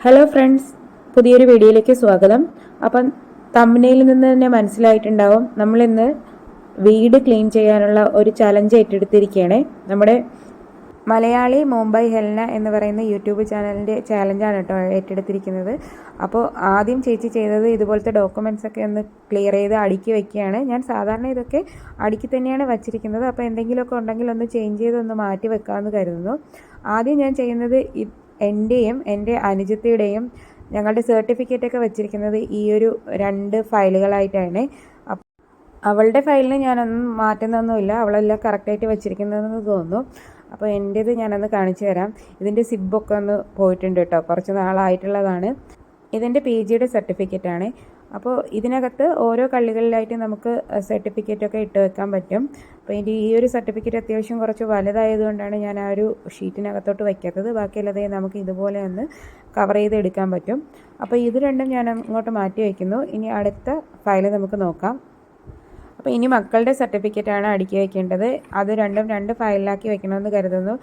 Hello friends, പുതിയൊരു വീഡിയോയിലേക്ക് സ്വാഗതം. അപ്പം തമ്പനെയിൽ നിന്ന് തന്നെ മനസ്സിലായിട്ടുണ്ടാവും, നമ്മളിന്ന് വീട് ക്ലീൻ ചെയ്യാനുള്ള ഒരു ചലഞ്ച് ഏറ്റെടുത്തിരിക്കുകയാണ്. നമ്മുടെ മലയാളി മുംബൈ ഹെൽന എന്ന് പറയുന്ന യൂട്യൂബ് ചാനലിൻ്റെ ചാലഞ്ചാണ് കേട്ടോ ഏറ്റെടുത്തിരിക്കുന്നത്. അപ്പോൾ ആദ്യം ചേച്ചി ചെയ്തത് ഇതുപോലത്തെ ഡോക്യുമെൻറ്റ്സ് ഒക്കെ ഒന്ന് ക്ലിയർ ചെയ്ത് അടുക്കി വയ്ക്കുകയാണ്. ഞാൻ സാധാരണ ഇതൊക്കെ അടുക്കി തന്നെയാണ് വച്ചിരിക്കുന്നത്. അപ്പോൾ എന്തെങ്കിലുമൊക്കെ ഉണ്ടെങ്കിൽ ഒന്ന് ചേഞ്ച് ചെയ്ത് ഒന്ന് മാറ്റി വെക്കാമെന്ന് കരുതുന്നു. ആദ്യം ഞാൻ ചെയ്യുന്നത് എൻ്റെയും എൻ്റെ അനുജത്തിയുടെയും ഞങ്ങളുടെ സർട്ടിഫിക്കറ്റൊക്കെ വെച്ചിരിക്കുന്നത് ഈ ഒരു 2 ഫയലുകളായിട്ടാണ്. അവളുടെ ഫയലിന് ഞാനൊന്നും മാറ്റുന്നൊന്നുമില്ല, അവളെല്ലാം കറക്റ്റായിട്ട് വെച്ചിരിക്കുന്നതെന്ന് തോന്നുന്നു. അപ്പോൾ എൻ്റേത് ഞാനൊന്ന് കാണിച്ചു തരാം. ഇതിൻ്റെ സിബൊക്കെ ഒന്ന് പോയിട്ടുണ്ട് കേട്ടോ, കുറച്ച് നാളായിട്ടുള്ളതാണ്. ഇതെൻ്റെ PGയുടെ സർട്ടിഫിക്കറ്റാണ്. അപ്പോൾ ഇതിനകത്ത് ഓരോ കള്ളികളിലായിട്ട് നമുക്ക് സർട്ടിഫിക്കറ്റൊക്കെ ഇട്ട് വെക്കാൻ പറ്റും. അപ്പോൾ എൻ്റെ ഈ ഒരു സർട്ടിഫിക്കറ്റ് അത്യാവശ്യം കുറച്ച് വലുതായതുകൊണ്ടാണ് ഞാൻ ആ ഒരു ഷീറ്റിനകത്തോട്ട് വയ്ക്കാത്തത്. ബാക്കിയുള്ളത് നമുക്ക് ഇതുപോലെ ഒന്ന് കവർ ചെയ്ത് എടുക്കാൻ പറ്റും. അപ്പോൾ ഇത് രണ്ടും ഞാൻ അങ്ങോട്ട് മാറ്റി വയ്ക്കുന്നു. ഇനി അടുത്ത ഫയൽ നമുക്ക് നോക്കാം. അപ്പോൾ ഇനി മക്കളുടെ സർട്ടിഫിക്കറ്റാണ് അടുക്കി വയ്ക്കേണ്ടത്. അത് രണ്ടും 2 ഫയലിലാക്കി വെക്കണമെന്ന് കരുതുന്നു.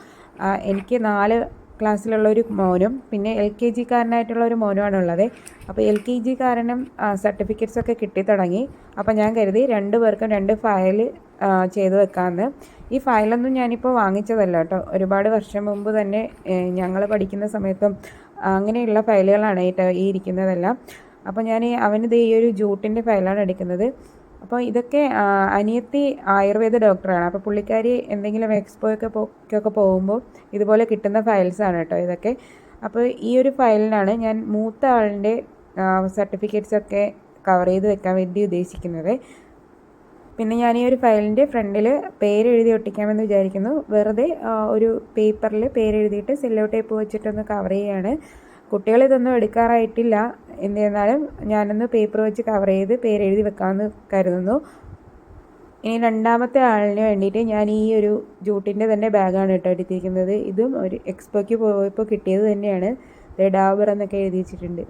എനിക്ക് 4 ക്ലാസ്സിലുള്ളൊരു മോനും പിന്നെ LKG-കാരനായിട്ടുള്ള ഒരു മോനുമാണുള്ളത്. അപ്പോൾ LKG-കാരനും സർട്ടിഫിക്കറ്റ്സ് ഒക്കെ കിട്ടി തുടങ്ങി. അപ്പോൾ ഞാൻ കരുതി 2 പേർക്കും 2 ഫയൽ ചെയ്ത് വെക്കാമെന്ന്. ഈ ഫയലൊന്നും ഞാനിപ്പോൾ വാങ്ങിച്ചതല്ല കേട്ടോ, ഒരുപാട് വർഷം മുമ്പ് തന്നെ ഞങ്ങൾ പഠിക്കുന്ന സമയത്തും അങ്ങനെയുള്ള ഫയലുകളാണ് ഈ ഇരിക്കുന്നതെല്ലാം. അപ്പോൾ ഞാൻ അവനിത് ഈ ഒരു ജൂട്ടിൻ്റെ ഫയലാണ് എടുക്കുന്നത്. അപ്പോൾ ഇതൊക്കെ അനിയത്തി ആയുർവേദ ഡോക്ടറാണ്. അപ്പോൾ പുള്ളിക്കാരി എന്തെങ്കിലും എക്സ്പോയൊക്കെ പോകുമ്പോൾ ഇതുപോലെ കിട്ടുന്ന ഫയൽസാണ് കേട്ടോ ഇതൊക്കെ. അപ്പോൾ ഈ ഒരു ഫയലിനാണ് ഞാൻ മൂത്ത ആളിൻ്റെ സർട്ടിഫിക്കറ്റ്സൊക്കെ കവർ ചെയ്ത് വെക്കാൻ വേണ്ടി ഉദ്ദേശിക്കുന്നത്. പിന്നെ ഞാൻ ഈ ഒരു ഫയലിൻ്റെ ഫ്രണ്ടിൽ പേരെഴുതി ഒട്ടിക്കാമെന്ന് വിചാരിക്കുന്നു. വെറുതെ ഒരു പേപ്പറിൽ പേരെഴുതിയിട്ട് സെല്ലോ ടേപ്പ് വെച്ചിട്ടൊന്ന് കവർ ചെയ്യുകയാണ്. കുട്ടികൾ ഇതൊന്നും എടുക്കാറായിട്ടില്ല, എന്നിരുന്നാലും ഞാനൊന്ന് പേപ്പർ വെച്ച് കവർ ചെയ്ത് പേരെഴുതി വെക്കാമെന്ന് കരുതുന്നു. ഇനി രണ്ടാമത്തെ ആളിന് വേണ്ടിയിട്ട് ഞാൻ ഈ ഒരു ജൂട്ടിൻ്റെ തന്നെ ബാഗാണ് കേട്ടോ എടുത്തിരിക്കുന്നത്. ഇതും ഒരു എക്സ്പോയ്ക്ക് പോയപ്പോൾ കിട്ടിയത് തന്നെയാണ്. ഡാബർ എന്നൊക്കെ എഴുതി വെച്ചിട്ടുണ്ട്.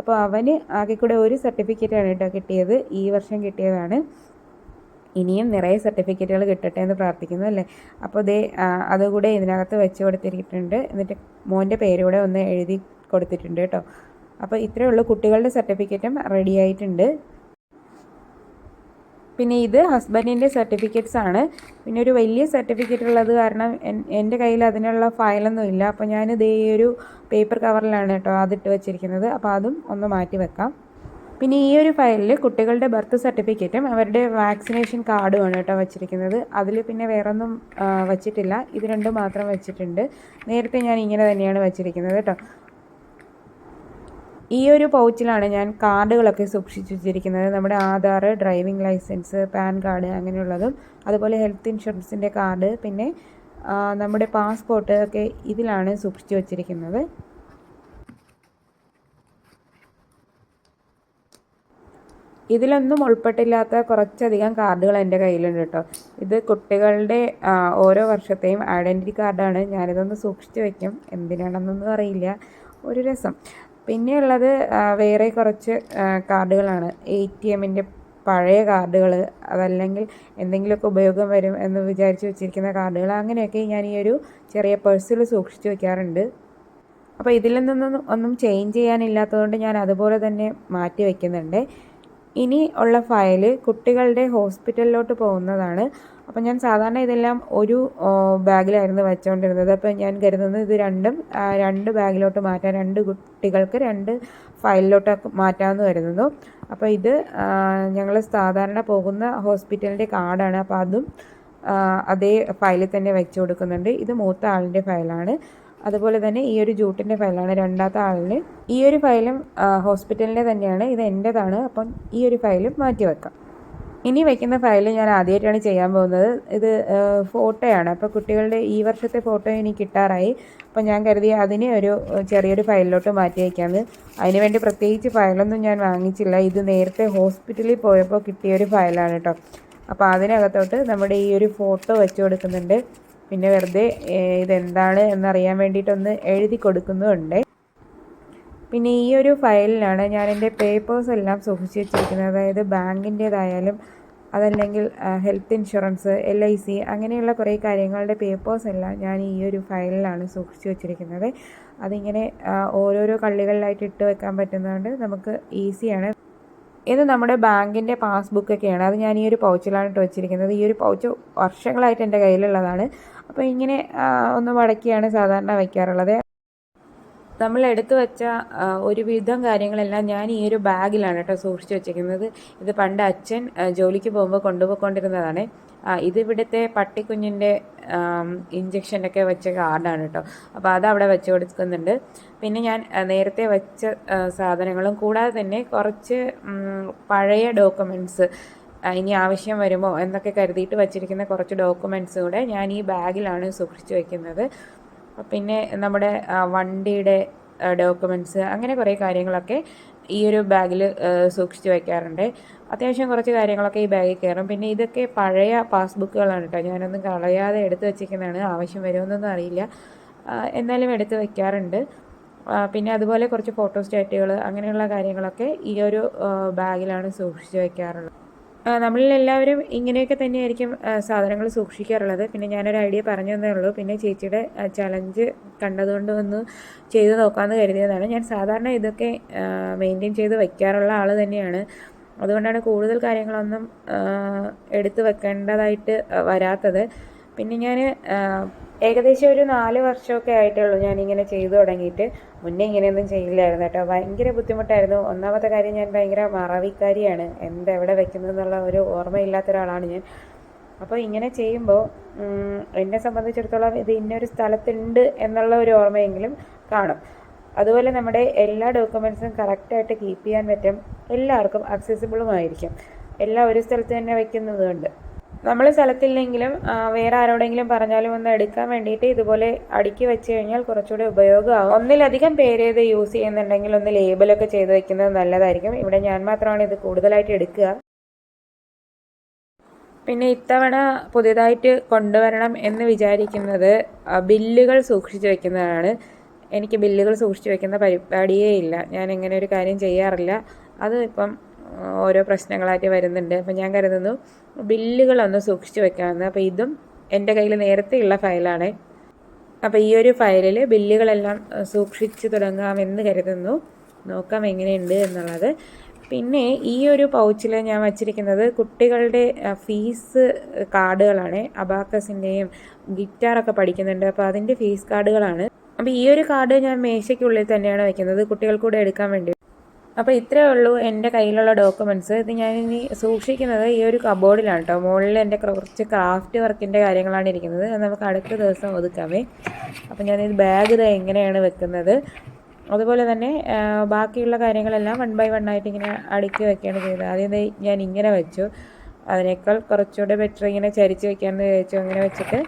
അപ്പോൾ അവന് ആകെ കൂടെ ഒരു സർട്ടിഫിക്കറ്റാണ് കേട്ടോ കിട്ടിയത്, ഈ വർഷം കിട്ടിയതാണ്. ഇനിയും നിറയെ സർട്ടിഫിക്കറ്റുകൾ കിട്ടട്ടെ എന്ന് പ്രാർത്ഥിക്കുന്നു അല്ലേ. അപ്പോൾ അതുകൂടെ ഇതിനകത്ത് വെച്ച് കൊടുത്തിരിക്കുന്നുണ്ട്. എന്നിട്ട് മോൻ്റെ പേരൂടെ ഒന്ന് എഴുതി കൊടുത്തിട്ടുണ്ട് കേട്ടോ. അപ്പോൾ ഇത്രയേ ഉള്ളൂ, കുട്ടികളുടെ സർട്ടിഫിക്കറ്റും റെഡി ആയിട്ടുണ്ട്. പിന്നെ ഇത് ഹസ്ബൻഡിൻ്റെ സർട്ടിഫിക്കറ്റ്സ് ആണ്. പിന്നെ ഒരു വലിയ സർട്ടിഫിക്കറ്റ് ഉള്ളത് കാരണം എൻ്റെ കയ്യിൽ അതിനുള്ള ഫയലൊന്നും ഇല്ല. അപ്പോൾ ഞാനിത് ഈ ഒരു പേപ്പർ കവറിലാണ് കേട്ടോ അതിട്ട് വെച്ചിരിക്കുന്നത്. അപ്പോൾ അതും ഒന്ന് മാറ്റി വെക്കാം. പിന്നെ ഈ ഒരു ഫയലിൽ കുട്ടികളുടെ ബർത്ത് സർട്ടിഫിക്കറ്റും അവരുടെ വാക്സിനേഷൻ കാർഡുമാണ് കേട്ടോ വെച്ചിരിക്കുന്നത്. അതിൽ പിന്നെ വേറൊന്നും വച്ചിട്ടില്ല, ഇത് രണ്ടും മാത്രം വെച്ചിട്ടുണ്ട്. നേരത്തെ ഞാൻ ഇങ്ങനെ തന്നെയാണ് വെച്ചിരിക്കുന്നത് കേട്ടോ. ഈ ഒരു പൗച്ചിലാണ് ഞാൻ കാർഡുകളൊക്കെ സൂക്ഷിച്ചു വെച്ചിരിക്കുന്നത്. നമ്മുടെ Aadhaar, driving licence, PAN card അങ്ങനെയുള്ളതും, അതുപോലെ ഹെൽത്ത് ഇൻഷുറൻസിൻ്റെ കാർഡ്, പിന്നെ നമ്മുടെ പാസ്പോർട്ട് ഒക്കെ ഇതിലാണ് സൂക്ഷിച്ചു വച്ചിരിക്കുന്നത്. ഇതിലൊന്നും ഉൾപ്പെട്ടില്ലാത്ത കുറച്ചധികം കാർഡുകൾ എൻ്റെ കയ്യിലുണ്ട് കേട്ടോ. ഇത് കുട്ടികളുടെ ഓരോ വർഷത്തെയും ഐഡൻറ്റിറ്റി കാർഡാണ്. ഞാനിതൊന്ന് സൂക്ഷിച്ച് വയ്ക്കും, എന്തിനാണെന്നൊന്നും അറിയില്ല, ഒരു രസം. പിന്നെയുള്ളത് വേറെ കുറച്ച് കാർഡുകളാണ്. ATMൻ്റെ പഴയ കാർഡുകൾ, അതല്ലെങ്കിൽ എന്തെങ്കിലുമൊക്കെ ഉപയോഗം വരും എന്ന് വിചാരിച്ച് വെച്ചിരിക്കുന്ന കാർഡുകൾ, അങ്ങനെയൊക്കെ ഞാൻ ഈ ഒരു ചെറിയ പേഴ്സിൽ സൂക്ഷിച്ച് വയ്ക്കാറുണ്ട്. അപ്പോൾ ഇതിൽ നിന്നൊന്നും ഒന്നും ചേഞ്ച് ചെയ്യാനില്ലാത്തതുകൊണ്ട് ഞാൻ അതുപോലെ തന്നെ മാറ്റി വയ്ക്കുന്നുണ്ട്. ഇനി ഉള്ള ഫയൽ കുട്ടികളുടെ ഹോസ്പിറ്റലിലോട്ട് പോകുന്നതാണ്. അപ്പോൾ ഞാൻ സാധാരണ ഇതെല്ലാം ഒരു ബാഗിലായിരുന്നു വെച്ചുകൊണ്ടിരുന്നത്. അപ്പോൾ ഞാൻ കരുതുന്നത് ഇത് രണ്ടും 2 ബാഗിലോട്ട് മാറ്റാൻ, 2 കുട്ടികൾക്ക് 2 ഫയലിലോട്ട് മാറ്റാമെന്ന് കരുതുന്നു. അപ്പോൾ ഇത് ഞങ്ങൾ സാധാരണ പോകുന്ന ഹോസ്പിറ്റലിൻ്റെ കാർഡാണ്. അപ്പോൾ അതും അതേ ഫയലിൽ തന്നെ വെച്ച് കൊടുക്കുന്നുണ്ട്. ഇത് മൂത്ത ആളിൻ്റെ ഫയലാണ്. അതുപോലെ തന്നെ ഈ ഒരു ജൂട്ടിൻ്റെ ഫയലാണ് രണ്ടാമത്തെ ആളിന്. ഈ ഒരു ഫയലും ഹോസ്പിറ്റലിൻ്റെ തന്നെയാണ്, ഇത് എൻ്റേതാണ്. അപ്പം ഈ ഒരു ഫയലും മാറ്റി വെക്കാം. ഇനി വയ്ക്കുന്ന ഫയൽ ഞാൻ ആദ്യമായിട്ടാണ് ചെയ്യാൻ പോകുന്നത്. ഇത് ഫോട്ടോയാണ്. അപ്പോൾ കുട്ടികളുടെ ഈ വർഷത്തെ ഫോട്ടോ എനിക്ക് കിട്ടാറായി. അപ്പോൾ ഞാൻ കരുതി അതിനെ ഒരു ചെറിയൊരു ഫയലിലോട്ട് മാറ്റി വയ്ക്കാമെന്ന്. അതിനുവേണ്ടി പ്രത്യേകിച്ച് ഫയലൊന്നും ഞാൻ വാങ്ങിച്ചില്ല. ഇത് നേരത്തെ ഹോസ്പിറ്റലിൽ പോയപ്പോൾ കിട്ടിയൊരു ഫയലാണ് കേട്ടോ. അപ്പോൾ അതിനകത്തോട്ട് നമ്മുടെ ഈ ഒരു ഫോട്ടോ വെച്ച് കൊടുക്കുന്നുണ്ട്. പിന്നെ വെറുതെ ഇതെന്താണ് എന്നറിയാൻ വേണ്ടിയിട്ടൊന്ന് എഴുതി കൊടുക്കുന്നുമുണ്ട്. പിന്നെ ഈ ഒരു ഫയലിലാണ് ഞാൻ എൻ്റെ പേപ്പേഴ്സ് എല്ലാം സൂക്ഷിച്ച് വെച്ചിരിക്കുന്നത്. അതായത് ബാങ്കിൻ്റേതായാലും അതല്ലെങ്കിൽ ഹെൽത്ത് ഇൻഷുറൻസ്, LIC അങ്ങനെയുള്ള കുറേ കാര്യങ്ങളുടെ പേപ്പേഴ്സ് എല്ലാം ഞാൻ ഈ ഒരു ഫയലിലാണ് സൂക്ഷിച്ച് വെച്ചിരിക്കുന്നത്. അതിങ്ങനെ ഓരോരോ കള്ളികളിലായിട്ട് ഇട്ട് വെക്കാൻ പറ്റുന്നതുകൊണ്ട് നമുക്ക് ഈസിയാണ്. ഇത് നമ്മുടെ ബാങ്കിൻ്റെ പാസ്ബുക്കൊക്കെയാണ്. അത് ഞാൻ ഈ ഒരു പൗച്ചിലാണ് ഇട്ട് വെച്ചിരിക്കുന്നത്. ഈ ഒരു പൗച്ച് വർഷങ്ങളായിട്ട് എൻ്റെ കയ്യിലുള്ളതാണ്. അപ്പോൾ ഇങ്ങനെ ഒന്ന് മടക്കിയാണ് സാധാരണ വയ്ക്കാറുള്ളത്. നമ്മൾ എടുത്തു വെച്ച ഒരുവിധം കാര്യങ്ങളെല്ലാം ഞാൻ ഈ ഒരു ബാഗിലാണ് കേട്ടോ സൂക്ഷിച്ച് വെച്ചിരിക്കുന്നത്. ഇത് പണ്ട് അച്ഛൻ ജോലിക്ക് പോകുമ്പോൾ കൊണ്ടുപോയിക്കൊണ്ടിരുന്നതാണ്. ഇത് ഇവിടുത്തെ പട്ടിക്കുഞ്ഞിൻ്റെ ഇഞ്ചക്ഷനൊക്കെ വെച്ച കാർഡാണ് കേട്ടോ. അപ്പോൾ അത് അവിടെ വെച്ച് കൊടുക്കുന്നുണ്ട്. പിന്നെ ഞാൻ നേരത്തെ വെച്ച സാധനങ്ങളും കൂടാതെ തന്നെ കുറച്ച് പഴയ ഡോക്യുമെൻറ്റ്സ് ഇനി ആവശ്യം വരുമോ എന്നൊക്കെ കരുതിയിട്ട് വച്ചിരിക്കുന്ന കുറച്ച് ഡോക്യുമെൻറ്റ്സ് കൂടെ ഞാൻ ഈ ബാഗിലാണ് സൂക്ഷിച്ച് വയ്ക്കുന്നത്. പിന്നെ നമ്മുടെ വണ്ടിയുടെ ഡോക്യുമെൻറ്റ്സ് അങ്ങനെ കുറേ കാര്യങ്ങളൊക്കെ ഈ ഒരു ബാഗിൽ സൂക്ഷിച്ച് വയ്ക്കാറുണ്ട്. അത്യാവശ്യം കുറച്ച് കാര്യങ്ങളൊക്കെ ഈ ബാഗിൽ കയറും. പിന്നെ ഇതൊക്കെ പഴയ പാസ്ബുക്കുകളാണ് കേട്ടോ. ഞാനൊന്നും കളയാതെ എടുത്ത് വെച്ചിരിക്കുന്നതാണ്. ആവശ്യം വരുമെന്നൊന്നും അറിയില്ല, എന്നാലും എടുത്ത് വയ്ക്കാറുണ്ട്. പിന്നെ അതുപോലെ കുറച്ച് ഫോട്ടോസ്റ്റാറ്റുകൾ അങ്ങനെയുള്ള കാര്യങ്ങളൊക്കെ ഈ ഒരു ബാഗിലാണ് സൂക്ഷിച്ച് വയ്ക്കാറുള്ളത്. നമ്മളിലെല്ലാവരും ഇങ്ങനെയൊക്കെ തന്നെയായിരിക്കും സാധനങ്ങൾ സൂക്ഷിക്കാറുള്ളത്. പിന്നെ ഞാനൊരു ഐഡിയ പറഞ്ഞു തന്നേ ഉള്ളൂ. പിന്നെ ചേച്ചിയുടെ ചലഞ്ച് കണ്ടതുകൊണ്ട് ഒന്ന് ചെയ്ത് നോക്കാമെന്ന് കരുതിയതാണ്. ഞാൻ സാധാരണ ഇതൊക്കെ മെയിൻറ്റെയിൻ ചെയ്ത് വയ്ക്കാറുള്ള ആൾ തന്നെയാണ്. അതുകൊണ്ടാണ് കൂടുതൽ കാര്യങ്ങളൊന്നും എടുത്ത് വെക്കേണ്ടതായിട്ട് വരാത്തത്. പിന്നെ ഞാൻ ഏകദേശം ഒരു 4 വർഷമൊക്കെ ആയിട്ടുള്ളൂ ഞാനിങ്ങനെ ചെയ്തു തുടങ്ങിയിട്ട്. മുന്നേ ഇങ്ങനെയൊന്നും ചെയ്യില്ലായിരുന്നു കേട്ടോ. ഭയങ്കര ബുദ്ധിമുട്ടായിരുന്നു. ഒന്നാമത്തെ കാര്യം, ഞാൻ ഭയങ്കര മറവിക്കാരിയാണ്. എന്തെവിടെ വെക്കുന്നതെന്നുള്ള ഒരു ഓർമ്മയില്ലാത്ത ഒരാളാണ് ഞാൻ. അപ്പോൾ ഇങ്ങനെ ചെയ്യുമ്പോൾ എന്നെ സംബന്ധിച്ചിടത്തോളം ഇത് ഇന്നൊരു സ്ഥലത്തുണ്ട് എന്നുള്ള ഒരു ഓർമ്മയെങ്കിലും കാണും. അതുപോലെ നമ്മുടെ എല്ലാ ഡോക്യുമെൻറ്റ്സും കറക്റ്റായിട്ട് കീപ്പ് ചെയ്യാൻ പറ്റും. എല്ലാവർക്കും അക്സസിബിളുമായിരിക്കും. എല്ലാം ഒരു സ്ഥലത്ത് തന്നെ വയ്ക്കുന്നതുകൊണ്ട് നമ്മൾ സ്ഥലത്തില്ലെങ്കിലും വേറെ ആരോടെങ്കിലും പറഞ്ഞാലും ഒന്ന് എടുക്കാൻ വേണ്ടിയിട്ട് ഇതുപോലെ അടുക്കി വെച്ച് കഴിഞ്ഞാൽ കുറച്ചുകൂടി ഉപയോഗമാകും. ഒന്നിലധികം പേര് ഇത് യൂസ് ചെയ്യുന്നുണ്ടെങ്കിൽ ഒന്ന് ലേബലൊക്കെ ചെയ്ത് വെക്കുന്നത് നല്ലതായിരിക്കും. ഇവിടെ ഞാൻ മാത്രമാണ് ഇത് കൂടുതലായിട്ട് എടുക്കുക. പിന്നെ ഇത്തവണ പുതിയതായിട്ട് കൊണ്ടുവരണം എന്ന് വിചാരിക്കുന്നത് ബില്ലുകൾ സൂക്ഷിച്ച് വെക്കുന്നതാണ്. എനിക്ക് ബില്ലുകൾ സൂക്ഷിച്ച് വെക്കുന്ന പരിപാടിയേ ഇല്ല. ഞാൻ ഇങ്ങനെ ഒരു കാര്യം ചെയ്യാറില്ല. അത് ഇപ്പം ഓരോ പ്രശ്നങ്ങളായിട്ട് വരുന്നുണ്ട്. അപ്പം ഞാൻ കരുതുന്നു ബില്ലുകളൊന്ന് സൂക്ഷിച്ച് വെക്കാമെന്ന്. അപ്പോൾ ഇതും എൻ്റെ കയ്യിൽ നേരത്തെയുള്ള ഫയലാണ്. അപ്പോൾ ഈ ഒരു ഫയലിൽ ബില്ലുകളെല്ലാം സൂക്ഷിച്ച് തുടങ്ങാമെന്ന് കരുതുന്നു. നോക്കാം എങ്ങനെയുണ്ട് എന്നുള്ളത്. പിന്നെ ഈ ഒരു പൗച്ചിൽ ഞാൻ വച്ചിരിക്കുന്നത് കുട്ടികളുടെ ഫീസ് കാർഡുകളാണ്. അബാക്കസിൻ്റെയും ഗിറ്റാറൊക്കെ പഠിക്കുന്നുണ്ട്. അപ്പോൾ അതിൻ്റെ ഫീസ് കാർഡുകളാണ്. അപ്പോൾ ഈ ഒരു കാർഡ് ഞാൻ മേശയ്ക്കുള്ളിൽ തന്നെയാണ് വയ്ക്കുന്നത്, കുട്ടികൾക്കൂടെ എടുക്കാൻ വേണ്ടി. അപ്പോൾ ഇത്രയേ ഉള്ളൂ എൻ്റെ കയ്യിലുള്ള ഡോക്യുമെൻറ്റ്സ്. ഇത് ഞാനിനി സൂക്ഷിക്കുന്നത് ഈ ഒരു കബോർഡിലാണ് കേട്ടോ. മുകളിൽ എൻ്റെ കുറച്ച് ക്രാഫ്റ്റ് വർക്കിൻ്റെ കാര്യങ്ങളാണ് ഇരിക്കുന്നത്. അത് നമുക്ക് അടുത്ത ദിവസം ഒതുക്കാമേ. അപ്പോൾ ഞാനിത് ബാഗ് ഇത് എങ്ങനെയാണ് വെക്കുന്നത്, അതുപോലെ തന്നെ ബാക്കിയുള്ള കാര്യങ്ങളെല്ലാം 1 by 1 ആയിട്ട് ഇങ്ങനെ അടുക്കി വെക്കുകയാണ് ചെയ്തത്. ആദ്യം ഞാൻ ഇങ്ങനെ വെച്ചു. അതിനേക്കാൾ കുറച്ചുകൂടെ ബെറ്റർ ഇങ്ങനെ ചരിച്ച് വെക്കാമെന്ന് വിചാരിച്ചു. അങ്ങനെ വെച്ചിട്ട്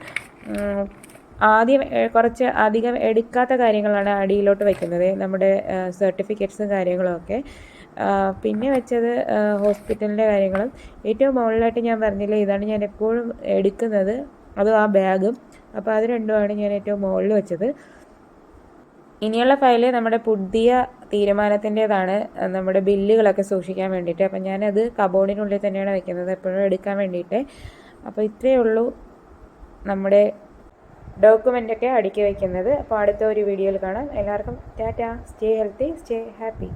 ആദ്യം കുറച്ച് അധികം എടുക്കാത്ത കാര്യങ്ങളാണ് അടിയിലോട്ട് വയ്ക്കുന്നത്, നമ്മുടെ സർട്ടിഫിക്കറ്റ്സും കാര്യങ്ങളും ഒക്കെ. പിന്നെ വെച്ചത് ഹോസ്പിറ്റലിൻ്റെ കാര്യങ്ങളും. ഏറ്റവും മുകളിലായിട്ട് ഞാൻ പറഞ്ഞില്ലേ, ഇതാണ് ഞാൻ എപ്പോഴും എടുക്കുന്നത്, അതും ആ ബാഗും. അപ്പോൾ അത് രണ്ടുമാണ് ഞാൻ ഏറ്റവും മുകളിൽ വെച്ചത്. ഇനിയുള്ള ഫയല് നമ്മുടെ പുതിയ തീരുമാനത്തിൻ്റേതാണ്, നമ്മുടെ ബില്ലുകളൊക്കെ സൂക്ഷിക്കാൻ വേണ്ടിയിട്ട്. അപ്പം ഞാനത് കബോർഡിനുള്ളിൽ തന്നെയാണ് വെക്കുന്നത് എപ്പോഴും എടുക്കാൻ വേണ്ടിയിട്ട്. അപ്പോൾ ഇത്രയേ ഉള്ളൂ നമ്മുടെ ഡോക്യുമെൻ്റൊക്കെ അടുക്കി വയ്ക്കുന്നത്. അപ്പോൾ അടുത്ത ഒരു വീഡിയോയിൽ കാണാം. എല്ലാവർക്കും Tata. Stay healthy, stay happy.